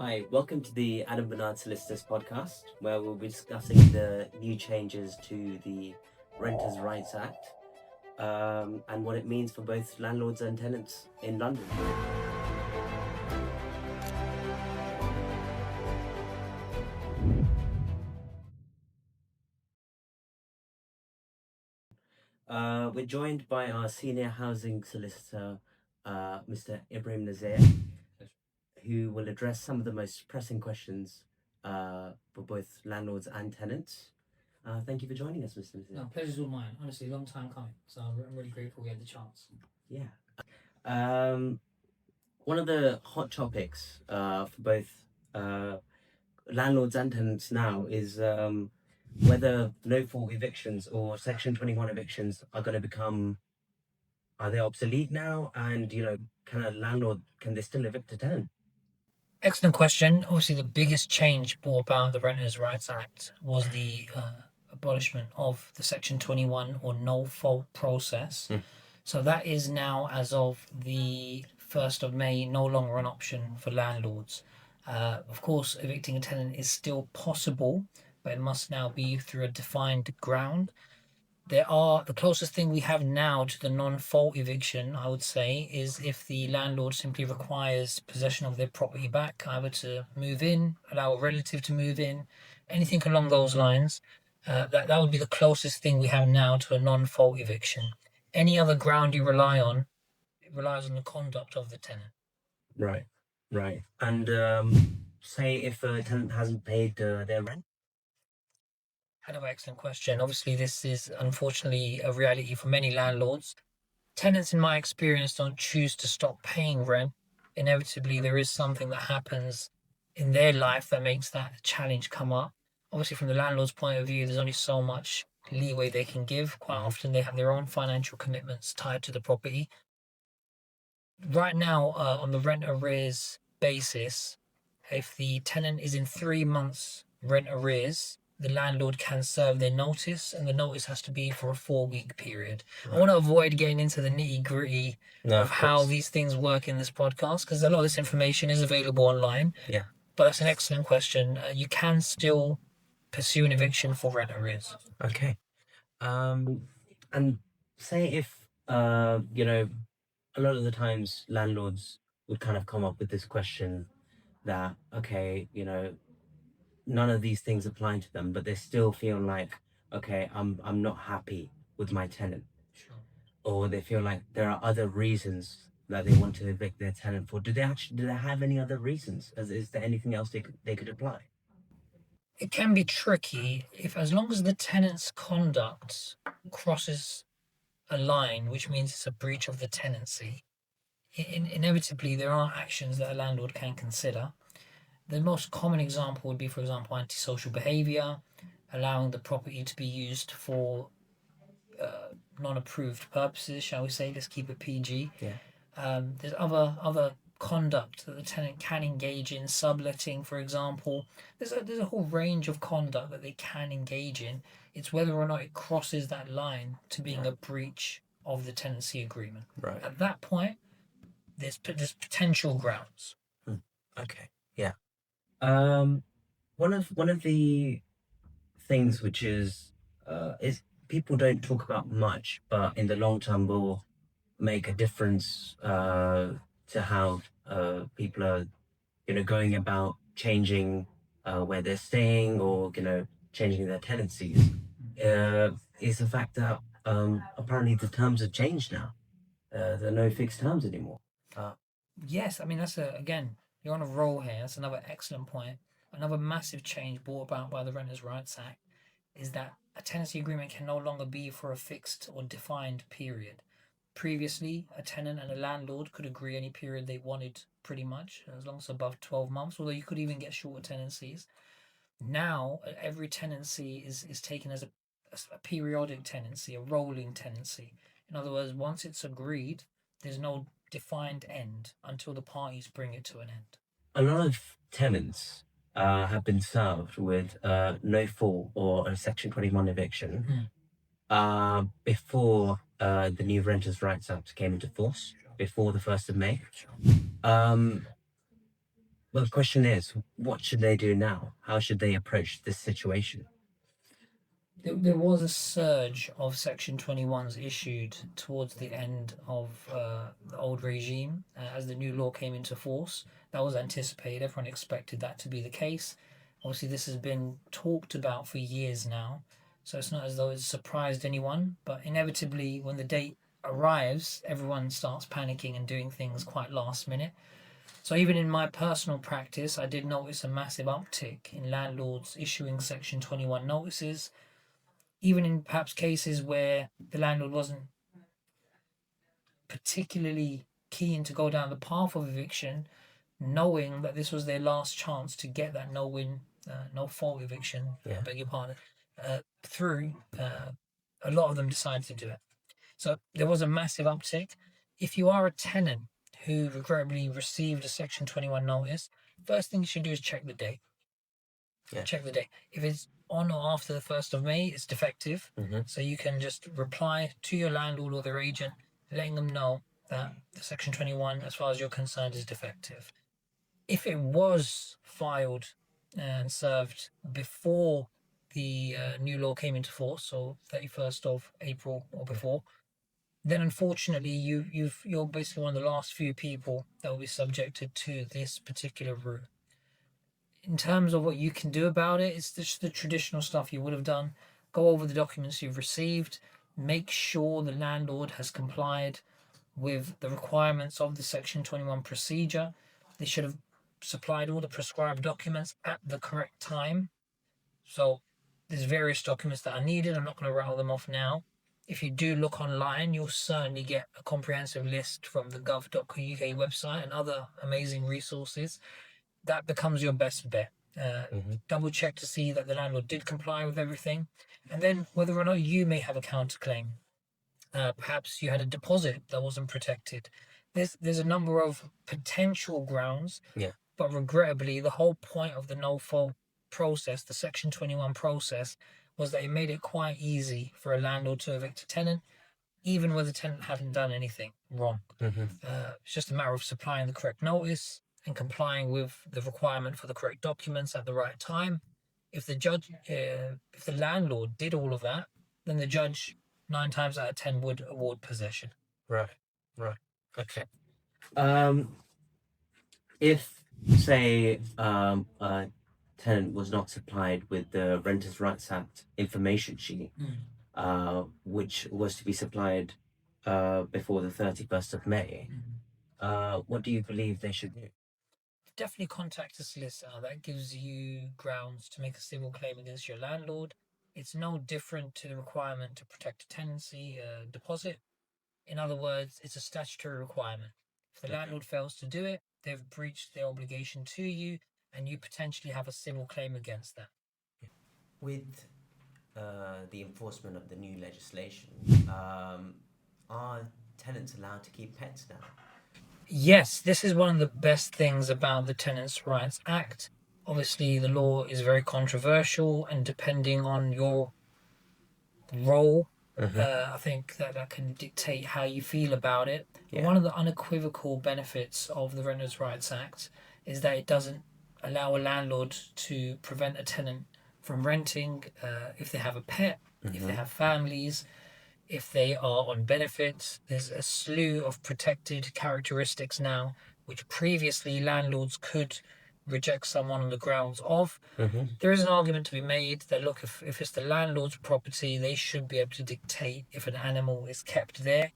Hi, welcome to the Adam Bernards Solicitors Podcast, where we'll be discussing the new changes to the Renters' Rights Act and what it means for both landlords and tenants in London. We're joined by our senior housing solicitor, Mr. Ibram Nazair, who will address some of the most pressing questions for both landlords and tenants. Thank you for joining us, Mr. Nazair. No, pleasure's all mine. Honestly, long time coming. So I'm really grateful we had the chance. Yeah. One of the hot topics for both landlords and tenants now is whether no-fault evictions or Section 21 evictions are going to are they obsolete now? And, can they still evict a tenant? Excellent question. Obviously, the biggest change brought about the Renters' Rights Act was the abolishment of the Section 21 or no-fault process. So that is now, as of the 1st of May, no longer an option for landlords. Of course, evicting a tenant is still possible, but it must now be through a defined ground. The closest thing we have now to the non-fault eviction, I would say, is if the landlord simply requires possession of their property back, either to move in, allow a relative to move in, anything along those lines. That would be the closest thing we have now to a non-fault eviction. Any other ground you rely on, it relies on the conduct of the tenant. Right. And say if a tenant hasn't paid their rent? Another excellent question. Obviously, this is unfortunately a reality for many landlords. Tenants, in my experience, don't choose to stop paying rent. Inevitably, there is something that happens in their life that makes that challenge come up. Obviously, from the landlord's point of view, there's only so much leeway they can give. Quite often, they have their own financial commitments tied to the property. Right now, on the rent arrears basis, if the tenant is in 3 months rent arrears, the landlord can serve their notice, and the notice has to be for a 4-week period. Right. I want to avoid getting into the nitty-gritty of how these things work in this podcast, because a lot of this information is available online. Yeah. But that's an excellent question. You can still pursue an eviction for rent arrears. Okay. And say if, a lot of the times landlords would kind of come up with this question that, okay, none of these things apply to them, but they still feel like, okay, I'm not happy with my tenant. Sure. Or they feel like there are other reasons that they want to evict their tenant for. Do they have any other reasons? Is there anything else they could apply? It can be tricky as long as the tenant's conduct crosses a line, which means it's a breach of the tenancy. Inevitably, there are actions that a landlord can consider. The most common example would be, for example, antisocial behaviour, allowing the property to be used for non-approved purposes, shall we say. Let's keep it PG. Yeah. There's other conduct that the tenant can engage in, subletting, for example. There's a whole range of conduct that they can engage in. It's whether or not it crosses that line to being a breach of the tenancy agreement. Right. At that point, there's potential grounds. Okay. Yeah. One of the things which is people don't talk about much, but in the long term will make a difference to how people are, going about changing where they're staying or changing their tenancies. Is the fact that apparently the terms have changed now. There are no fixed terms anymore. Yes, I mean again, you're on a roll here. That's another excellent point. Another massive change brought about by the Renters' Rights Act is that a tenancy agreement can no longer be for a fixed or defined period. Previously, a tenant and a landlord could agree any period they wanted, pretty much, as long as it's above 12 months, although you could even get shorter tenancies. Now, every tenancy is taken as a periodic tenancy, a rolling tenancy. In other words, once it's agreed, there's no defined end until the parties bring it to an end. A lot of tenants have been served with no fault or a Section 21 eviction before the new Renters' Rights Act came into force, before the 1st of May. Well, the question is, what should they do now? How should they approach this situation? There was a surge of Section 21s issued towards the end of the old regime as the new law came into force. That was anticipated. Everyone expected that to be the case. Obviously, this has been talked about for years now, so it's not as though it's surprised anyone. But inevitably, when the date arrives, everyone starts panicking and doing things quite last minute. So even in my personal practice, I did notice a massive uptick in landlords issuing Section 21 notices, even in perhaps cases where the landlord wasn't particularly keen to go down the path of eviction, knowing that this was their last chance to get that no fault eviction, Yeah. I beg your pardon, through, a lot of them decided to do it. So there was a massive uptick. If you are a tenant who regrettably received a Section 21 notice, first thing you should do is check the date. Yeah. Check the date. If it's on or after the 1st of May, it's defective. So you can just reply to your landlord or their agent, letting them know that the Section 21, as far as you're concerned, is defective. If it was filed and served before the new law came into force, so 31st of April or before, then unfortunately you're basically one of the last few people that will be subjected to this particular route. In terms of what you can do about it, it's just the traditional stuff you would have done. Go over the documents you've received, make sure the landlord has complied with the requirements of the Section 21 procedure. They should have supplied all the prescribed documents at the correct time. So there's various documents that are needed. I'm not going to rattle them off now. If you do look online, you'll certainly get a comprehensive list from the gov.uk website and other amazing resources. That becomes your best bet. Double check to see that the landlord did comply with everything, and then whether or not you may have a counterclaim. Perhaps you had a deposit that wasn't protected. There's a number of potential grounds. Yeah. But regrettably, the whole point of the no fault process, the Section 21 process, was that it made it quite easy for a landlord to evict a tenant, even when the tenant hadn't done anything wrong. It's just a matter of supplying the correct notice and complying with the requirement for the correct documents at the right time. If the landlord did all of that, then the judge 9 times out of 10 would award possession. Right. Okay. If, say, a tenant was not supplied with the Renters' Rights Act information sheet, which was to be supplied before the 31st of May, what do you believe they should do? Definitely contact a solicitor. That gives you grounds to make a civil claim against your landlord. It's no different to the requirement to protect a tenancy deposit. In other words, it's a statutory requirement. If the landlord fails to do it, they've breached their obligation to you, and you potentially have a civil claim against them. With the enforcement of the new legislation, are tenants allowed to keep pets now? Yes, this is one of the best things about the Tenants' Rights Act. Obviously, the law is very controversial, and depending on your role, I think that can dictate how you feel about it. Yeah. One of the unequivocal benefits of the Renters' Rights Act is that it doesn't allow a landlord to prevent a tenant from renting if they have a pet, if they have families, if they are on benefits. There's a slew of protected characteristics now, which previously landlords could reject someone on the grounds of. There is an argument to be made that, look, if it's the landlord's property, they should be able to dictate if an animal is kept there.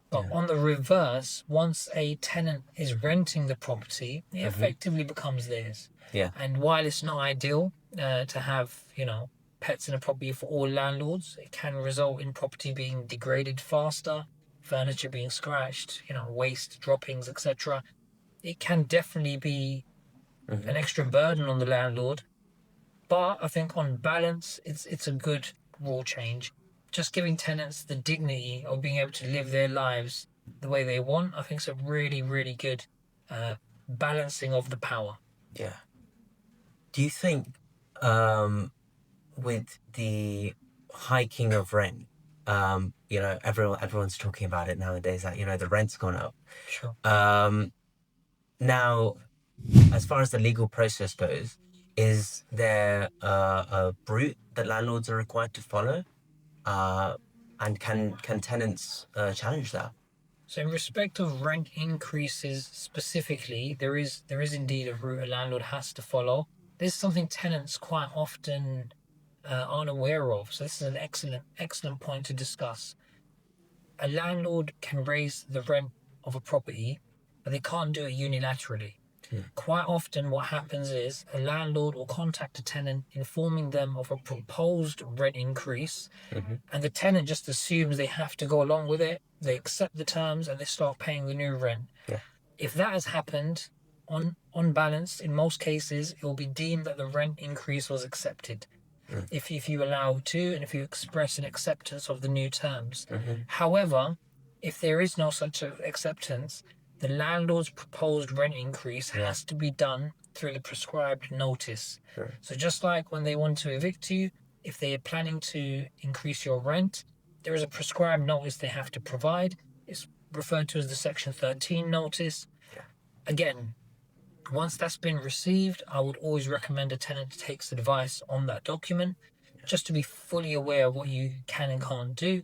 But on the reverse, once a tenant is renting the property, it effectively becomes theirs. Yeah. And while it's not ideal to have, pets in a property for all landlords, it can result in property being degraded faster, furniture being scratched, waste droppings, etc. It can definitely be an extra burden on the landlord. But I think on balance, it's a good rule change. Just giving tenants the dignity of being able to live their lives the way they want, I think it's a really, really good balancing of the power. Yeah. Do you think with the hiking of rent, everyone's talking about it nowadays, that, the rent's gone up. Sure. Now, as far as the legal process goes, is there a route that landlords are required to follow? And can tenants challenge that? So in respect of rent increases specifically, there is indeed a route a landlord has to follow. This is something tenants quite often aren't aware of. So this is an excellent point to discuss. A landlord can raise the rent of a property, but they can't do it unilaterally. Quite often what happens is a landlord will contact a tenant informing them of a proposed rent increase, and the tenant just assumes they have to go along with it. They accept the terms and they start paying the new rent. Yeah. If that has happened, on balance, in most cases, it will be deemed that the rent increase was accepted. If you allow to, and if you express an acceptance of the new terms. However, if there is no such acceptance, the landlord's proposed rent increase has to be done through the prescribed notice. Sure. So just like when they want to evict you, if they are planning to increase your rent, there is a prescribed notice they have to provide. It's referred to as the Section 13 notice. Again, once that's been received, I would always recommend a tenant takes advice on that document, just to be fully aware of what you can and can't do.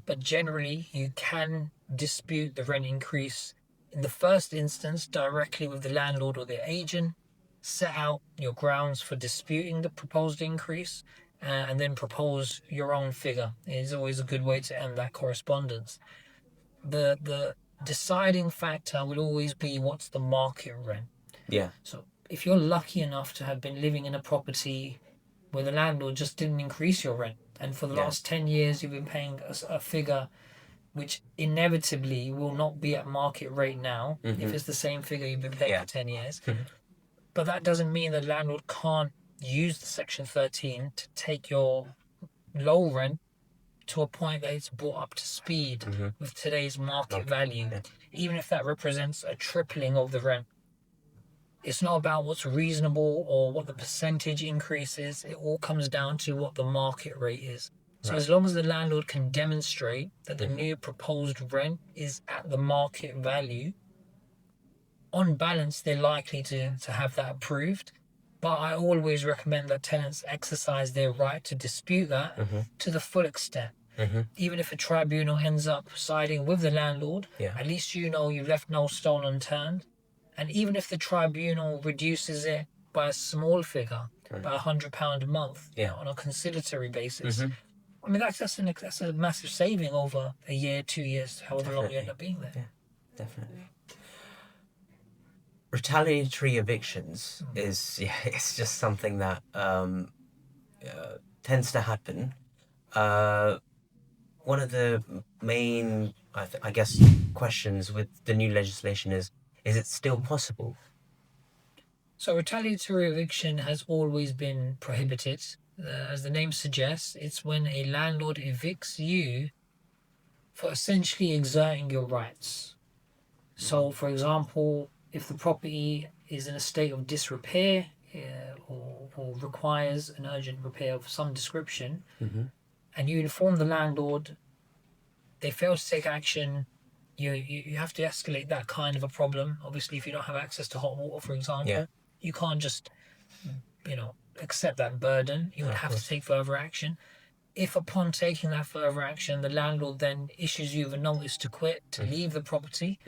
But generally, you can dispute the rent increase in the first instance directly with the landlord or their agent, set out your grounds for disputing the proposed increase, and then propose your own figure. It is always a good way to end that correspondence. The deciding factor will always be what's the market rent. Yeah. So if you're lucky enough to have been living in a property where the landlord just didn't increase your rent, and for the last 10 years you've been paying a figure which inevitably will not be at market rate now, if it's the same figure you've been paying for 10 years. But that doesn't mean the landlord can't use the Section 13 to take your low rent to a point that it's brought up to speed with today's market value, even if that represents a tripling of the rent. It's not about what's reasonable or what the percentage increase is. It all comes down to what the market rate is. So as long as the landlord can demonstrate that the new proposed rent is at the market value, on balance, they're likely to have that approved. But I always recommend that tenants exercise their right to dispute that to the full extent. Even if a tribunal ends up siding with the landlord, at least you know you left no stone unturned. And even if the tribunal reduces it by a small figure, by £100 a month, on a conciliatory basis, I mean, that's a massive saving over a year, 2 years, however long you end up being there. Yeah, definitely. Retaliatory evictions is it's just something that tends to happen. One of the main, I guess, questions with the new legislation is it still possible? So retaliatory eviction has always been prohibited. As the name suggests, it's when a landlord evicts you for essentially exerting your rights. So, for example, if the property is in a state of disrepair or requires an urgent repair of some description, and you inform the landlord, they fail to take action, you have to escalate that kind of a problem. Obviously, if you don't have access to hot water, for example, you can't just, accept that burden. You would have to take further action. If upon taking that further action, the landlord then issues you a notice to quit, to leave the property,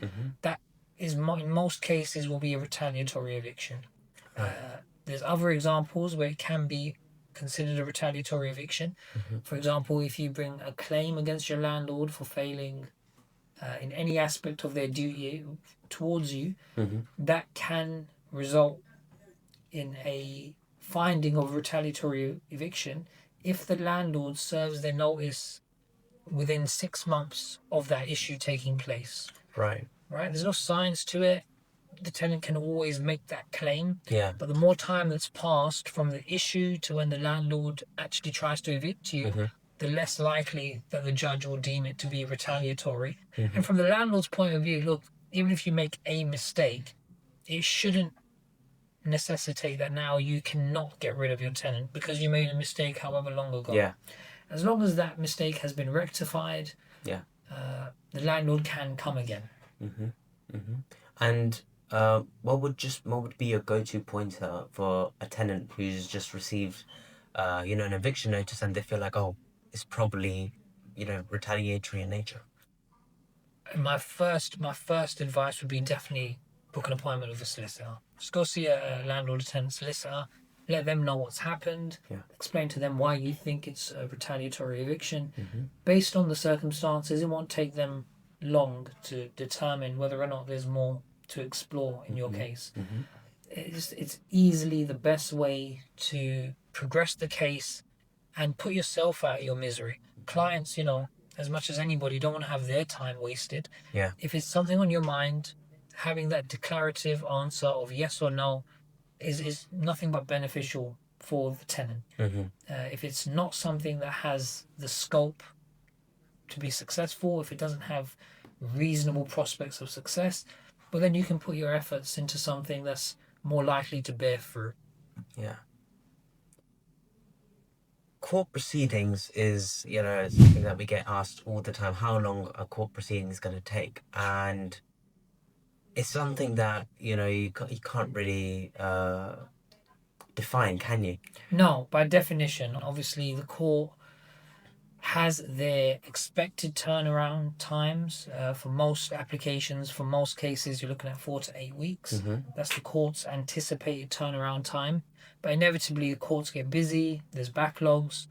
that is, in most cases, will be a retaliatory eviction. There's other examples where it can be considered a retaliatory eviction. For example, if you bring a claim against your landlord for failing in any aspect of their duty towards you, that can result in a finding of retaliatory eviction if the landlord serves their notice within 6 months of that issue taking place. Right. There's no science to it. The tenant can always make that claim. But the more time that's passed from the issue to when the landlord actually tries to evict you, the less likely that the judge will deem it to be retaliatory. And from the landlord's point of view, look, even if you make a mistake, it shouldn't necessitate that now you cannot get rid of your tenant because you made a mistake however long ago. As long as that mistake has been rectified, the landlord can come again. And what would be your go-to pointer for a tenant who's just received, an eviction notice and they feel like, oh, it's probably, retaliatory in nature? My first advice would be definitely book an appointment with a solicitor. Just go see a landlord or tenant solicitor. Let them know what's happened. Yeah. Explain to them why you think it's a retaliatory eviction. Mm-hmm. Based on the circumstances, it won't take them long to determine whether or not there's more to explore in your case. Mm-hmm. It's easily the best way to progress the case and put yourself out of your misery. Clients, as much as anybody, don't want to have their time wasted. Yeah. If it's something on your mind, having that declarative answer of yes or no is nothing but beneficial for the tenant. Mm-hmm. If it's not something that has the scope to be successful, if it doesn't have reasonable prospects of success, well, then you can put your efforts into something that's more likely to bear fruit. Yeah. Court proceedings is, something that we get asked all the time, how long a court proceeding is going to take. And it's something that, you can't really define, can you? No, by definition, obviously the court has their expected turnaround times for most applications. For most cases, you're looking at 4 to 8 weeks. Mm-hmm. That's the court's anticipated turnaround time. But inevitably, the courts get busy, there's backlogs.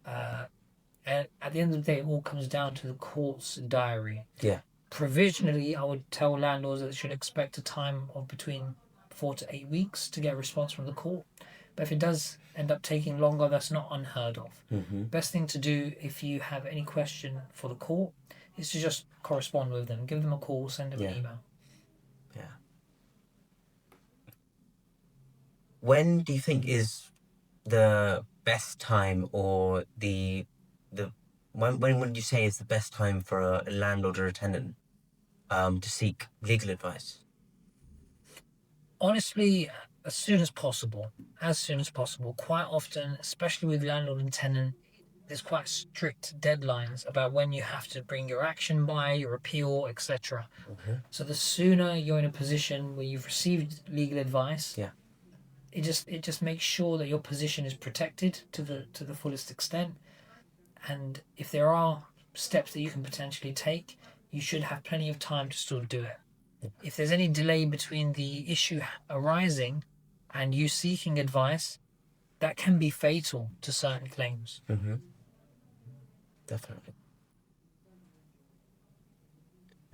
And at the end of the day, it all comes down to the court's diary. Yeah. Provisionally, I would tell landlords that they should expect a time of between 4 to 8 weeks to get a response from the court. But if it does end up taking longer, that's not unheard of. Mm-hmm. Best thing to do if you have any question for the court is to just correspond with them. Give them a call, send them an email. Yeah. When do you think is the best time, or when would you say is the best time for a landlord or a tenant to seek legal advice? Honestly, as soon as possible. Quite often, especially with landlord and tenant, there's quite strict deadlines about when you have to bring your action by, your appeal, etc. Mm-hmm. So the sooner you're in a position where you've received legal advice, Yeah. it just makes sure that your position is protected to the fullest extent. And if there are steps that you can potentially take, you should have plenty of time to still do it. If there's any delay between the issue arising and you seeking advice, that can be fatal to certain claims. Mm-hmm. Definitely.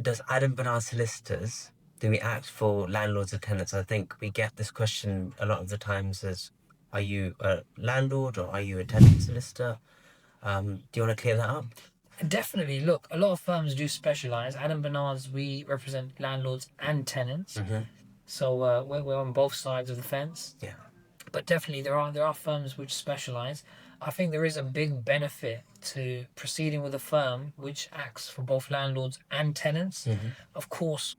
Does Adam Bernards Solicitors, do we act for landlords or tenants? I think we get this question a lot of the times as, are you a landlord or are you a tenant solicitor? Do you want to clear that up? Definitely. Look, a lot of firms do specialize. Adam Bernards, we represent landlords and tenants. Mm-hmm. So we're on both sides of the fence. Yeah. But definitely there are firms which specialize. I think there is a big benefit to proceeding with a firm which acts for both landlords and tenants. Mm-hmm. Of course,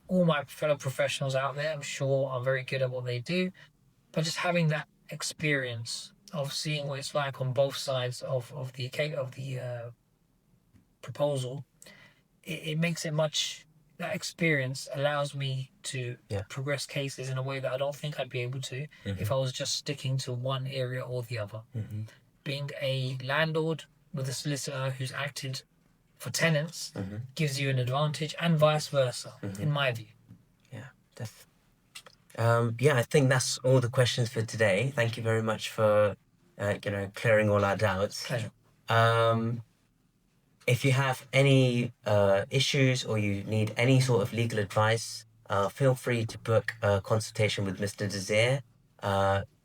all my fellow professionals out there, I'm sure, are very good at what they do. But just having that experience of seeing what it's like on both sides of the proposal, it makes it much. That experience allows me to progress cases in a way that I don't think I'd be able to if I was just sticking to one area or the other. Mm-hmm. Being a landlord with a solicitor who's acted for tenants gives you an advantage, and vice versa, in my view. Yeah, definitely. I think that's all the questions for today. Thank you very much for clearing all our doubts. Pleasure. If you have any issues or you need any sort of legal advice, feel free to book a consultation with Mr. Nazair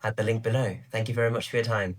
at the link below. Thank you very much for your time.